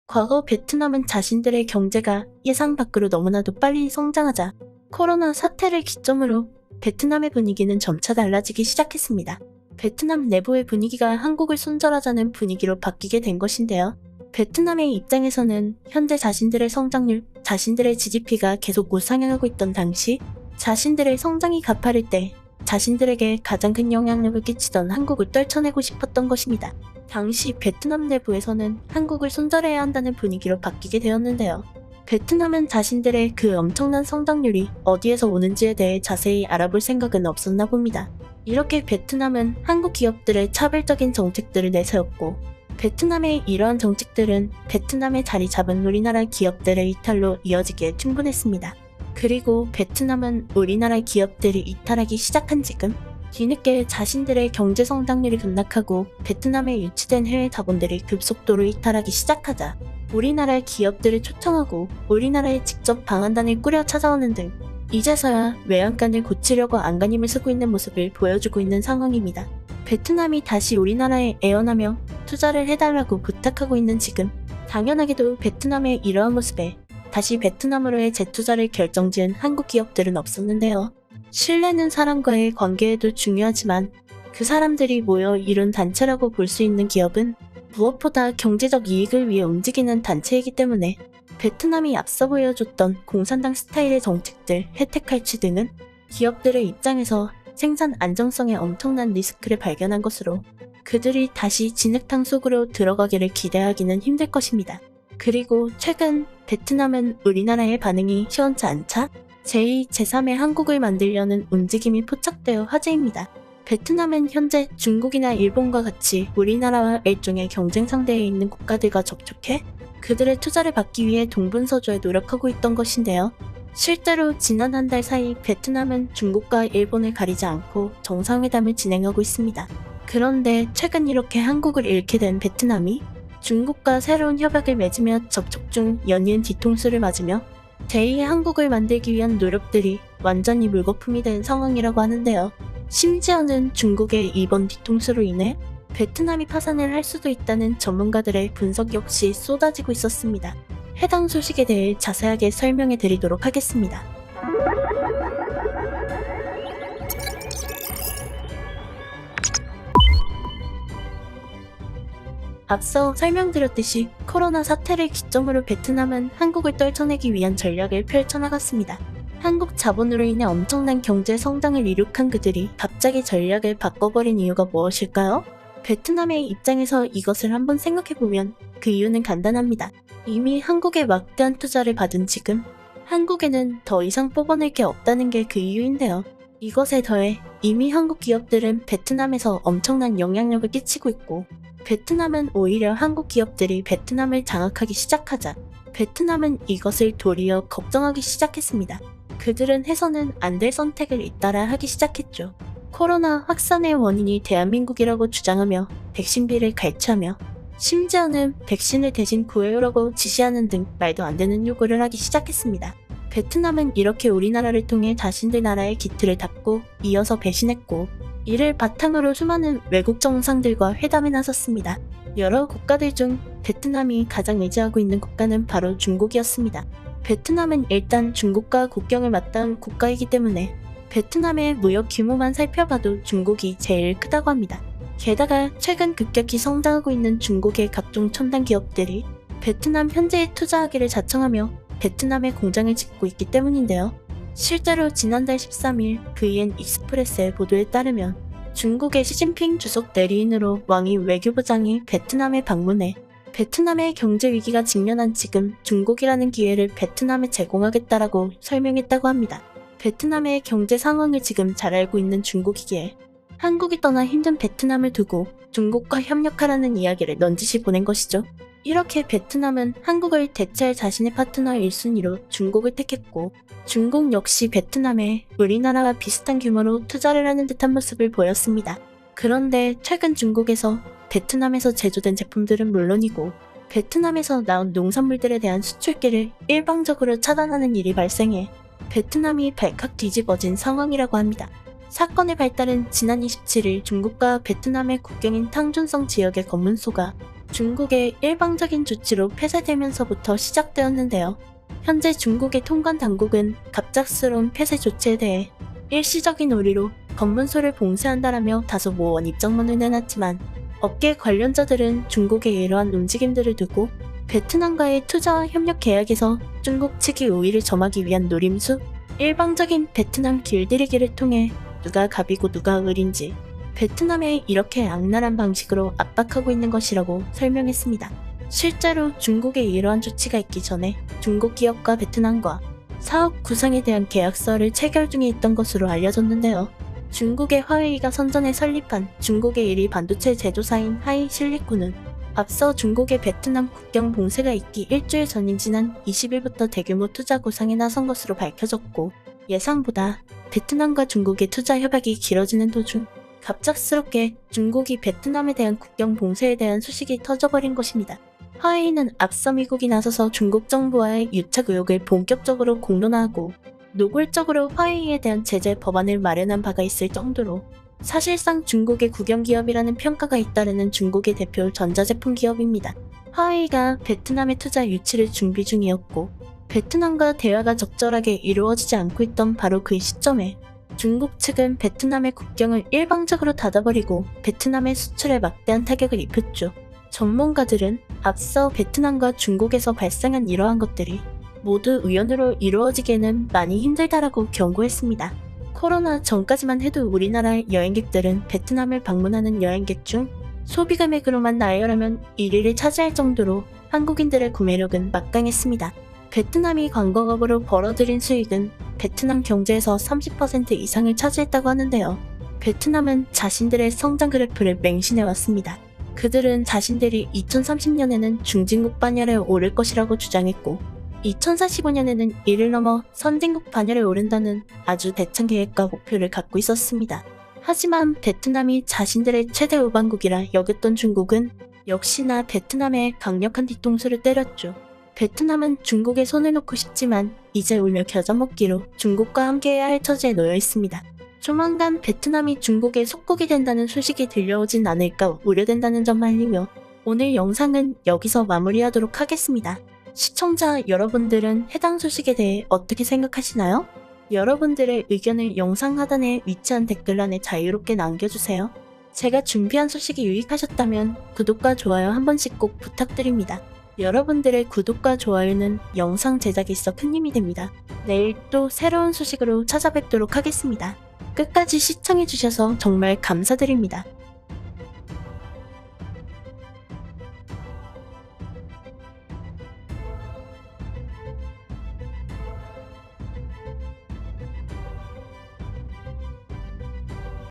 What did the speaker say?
과거 베트남은 자신들의 경제가 예상 밖으로 너무나도 빨리 성장하자 코로나 사태를 기점으로 베트남의 분위기는 점차 달라지기 시작했습니다. 베트남 내부의 분위기가 한국을 손절하자는 분위기로 바뀌게 된 것인데요. 베트남의 입장에서는 현재 자신들의 성장률, 자신들의 GDP가 계속 우상향하고 있던 당시 자신들의 성장이 가파를 때 자신들에게 가장 큰 영향력을 끼치던 한국을 떨쳐내고 싶었던 것입니다. 당시 베트남 내부에서는 한국을 손절해야 한다는 분위기로 바뀌게 되었는데요. 베트남은 자신들의 그 엄청난 성장률이 어디에서 오는지에 대해 자세히 알아볼 생각은 없었나 봅니다. 이렇게 베트남은 한국 기업들의 차별적인 정책들을 내세웠고, 베트남의 이러한 정책들은 베트남에 자리 잡은 우리나라 기업들의 이탈로 이어지기에 충분했습니다. 그리고 베트남은 우리나라 기업들이 이탈하기 시작한 지금 뒤늦게 자신들의 경제 성장률이 급락하고 베트남에 유치된 해외 자본들이 급속도로 이탈하기 시작하자 우리나라 기업들을 초청하고 우리나라에 직접 방한단을 꾸려 찾아오는 등 이제서야 외양간을 고치려고 안간힘을 쓰고 있는 모습을 보여주고 있는 상황입니다. 베트남이 다시 우리나라에 애원하며 투자를 해달라고 부탁하고 있는 지금 당연하게도 베트남의 이러한 모습에 다시 베트남으로의 재투자를 결정지은 한국 기업들은 없었는데요. 신뢰는 사람과의 관계에도 중요하지만 그 사람들이 모여 이룬 단체라고 볼 수 있는 기업은 무엇보다 경제적 이익을 위해 움직이는 단체이기 때문에 베트남이 앞서 보여줬던 공산당 스타일의 정책들, 혜택 할취 등은 기업들의 입장에서 생산 안정성에 엄청난 리스크를 발견한 것으로 그들이 다시 진흙탕 속으로 들어가기를 기대하기는 힘들 것입니다. 그리고 최근 베트남은 우리나라의 반응이 시원치 않자 제2, 제3의 한국을 만들려는 움직임이 포착되어 화제입니다. 베트남은 현재 중국이나 일본과 같이 우리나라와 일종의 경쟁 상대에 있는 국가들과 접촉해 그들의 투자를 받기 위해 동분서주에 노력하고 있던 것인데요. 실제로 지난 한 달 사이 베트남은 중국과 일본을 가리지 않고 정상회담을 진행하고 있습니다. 그런데 최근 이렇게 한국을 잃게 된 베트남이 중국과 새로운 협약을 맺으며 접촉 중 연이은 뒤통수를 맞으며 제2의 한국을 만들기 위한 노력들이 완전히 물거품이 된 상황이라고 하는데요. 심지어는 중국의 이번 뒤통수로 인해 베트남이 파산을 할 수도 있다는 전문가들의 분석 역시 쏟아지고 있었습니다. 해당 소식에 대해 자세하게 설명해 드리도록 하겠습니다. 앞서 설명드렸듯이 코로나 사태를 기점으로 베트남은 한국을 떨쳐내기 위한 전략을 펼쳐나갔습니다. 한국 자본으로 인해 엄청난 경제 성장을 이룩한 그들이 갑자기 전략을 바꿔버린 이유가 무엇일까요? 베트남의 입장에서 이것을 한번 생각해보면 그 이유는 간단합니다. 이미 한국에 막대한 투자를 받은 지금 한국에는 더 이상 뽑아낼 게 없다는 게 그 이유인데요. 이것에 더해 이미 한국 기업들은 베트남에서 엄청난 영향력을 끼치고 있고 베트남은 오히려 한국 기업들이 베트남을 장악하기 시작하자 베트남은 이것을 도리어 걱정하기 시작했습니다. 그들은 해서는 안 될 선택을 잇따라 하기 시작했죠. 코로나 확산의 원인이 대한민국이라고 주장하며 백신비를 갈취하며 심지어는 백신을 대신 구해오라고 지시하는 등 말도 안 되는 요구를 하기 시작했습니다. 베트남은 이렇게 우리나라를 통해 자신들 나라의 기틀을 닦고 이어서 배신했고 이를 바탕으로 수많은 외국 정상들과 회담에 나섰습니다. 여러 국가들 중 베트남이 가장 의지하고 있는 국가는 바로 중국이었습니다. 베트남은 일단 중국과 국경을 맞닿은 국가이기 때문에 베트남의 무역 규모만 살펴봐도 중국이 제일 크다고 합니다. 게다가 최근 급격히 성장하고 있는 중국의 각종 첨단 기업들이 베트남 현지에 투자하기를 자청하며 베트남에 공장을 짓고 있기 때문인데요. 실제로 지난달 13일 VN 익스프레스의 보도에 따르면 중국의 시진핑 주석 내리인으로 왕이 외교부장이 베트남에 방문해 베트남의 경제 위기가 직면한 지금 중국이라는 기회를 베트남에 제공하겠다라고 설명했다고 합니다. 베트남의 경제 상황을 지금 잘 알고 있는 중국이기에 한국이 떠나 힘든 베트남을 두고 중국과 협력하라는 이야기를 넌지시 보낸 것이죠. 이렇게 베트남은 한국을 대체할 자신의 파트너 1순위로 중국을 택했고 중국 역시 베트남에 우리나라와 비슷한 규모로 투자를 하는 듯한 모습을 보였습니다. 그런데 최근 중국에서 베트남에서 제조된 제품들은 물론이고 베트남에서 나온 농산물들에 대한 수출기를 일방적으로 차단하는 일이 발생해 베트남이 발칵 뒤집어진 상황이라고 합니다. 사건의 발달은 지난 27일 중국과 베트남의 국경인 탕준성 지역의 검문소가 중국의 일방적인 조치로 폐쇄되면서부터 시작되었는데요. 현재 중국의 통관 당국은 갑작스러운 폐쇄 조치에 대해 일시적인 우리로 검문소를 봉쇄한다라며 다소 모호한 입장문을 내놨지만 업계 관련자들은 중국의 이러한 움직임들을 두고 베트남과의 투자와 협력 계약에서 중국 측이 우위를 점하기 위한 노림수, 일방적인 베트남 길들이기를 통해 누가 갑이고 누가 을인지 베트남에 이렇게 악랄한 방식으로 압박하고 있는 것이라고 설명했습니다. 실제로 중국의 이러한 조치가 있기 전에 중국 기업과 베트남과 사업 구상에 대한 계약서를 체결 중에 있던 것으로 알려졌는데요. 중국의 화웨이가 선전에 설립한 중국의 1위 반도체 제조사인 하이실리콘은 앞서 중국의 베트남 국경 봉쇄가 있기 일주일 전인 지난 20일부터 대규모 투자 구상에 나선 것으로 밝혀졌고, 예상보다 베트남과 중국의 투자 협약이 길어지는 도중 갑작스럽게 중국이 베트남에 대한 국경 봉쇄에 대한 소식이 터져버린 것입니다. 화웨이는 앞서 미국이 나서서 중국 정부와의 유착 의혹을 본격적으로 공론화하고 노골적으로 화웨이에 대한 제재 법안을 마련한 바가 있을 정도로 사실상 중국의 국영기업이라는 평가가 잇따르는 중국의 대표 전자제품 기업입니다. 화웨이가 베트남의 투자 유치를 준비 중이었고 베트남과 대화가 적절하게 이루어지지 않고 있던 바로 그 시점에 중국 측은 베트남의 국경을 일방적으로 닫아버리고 베트남의 수출에 막대한 타격을 입혔죠. 전문가들은 앞서 베트남과 중국에서 발생한 이러한 것들이 모두 우연으로 이루어지기에는 많이 힘들다라고 경고했습니다. 코로나 전까지만 해도 우리나라의 여행객들은 베트남을 방문하는 여행객 중 소비 금액으로만 나열하면 1위를 차지할 정도로 한국인들의 구매력은 막강했습니다. 베트남이 관광업으로 벌어들인 수익은 베트남 경제에서 30% 이상을 차지했다고 하는데요. 베트남은 자신들의 성장 그래프를 맹신해왔습니다. 그들은 자신들이 2030년에는 중진국 반열에 오를 것이라고 주장했고 2045년에는 이를 넘어 선진국 반열에 오른다는 아주 대찬 계획과 목표를 갖고 있었습니다. 하지만 베트남이 자신들의 최대 우방국이라 여겼던 중국은 역시나 베트남에 강력한 뒤통수를 때렸죠. 베트남은 중국에 손을 놓고 싶지만 이제 울며 겨자 먹기로 중국과 함께해야 할 처지에 놓여 있습니다. 조만간 베트남이 중국의 속국이 된다는 소식이 들려오진 않을까 우려된다는 점을 알리며 오늘 영상은 여기서 마무리하도록 하겠습니다. 시청자 여러분들은 해당 소식에 대해 어떻게 생각하시나요? 여러분들의 의견을 영상 하단에 위치한 댓글란에 자유롭게 남겨주세요. 제가 준비한 소식이 유익하셨다면 구독과 좋아요 한 번씩 꼭 부탁드립니다. 여러분들의 구독과 좋아요는 영상 제작에 있어 큰 힘이 됩니다. 내일 또 새로운 소식으로 찾아뵙도록 하겠습니다. 끝까지 시청해주셔서 정말 감사드립니다.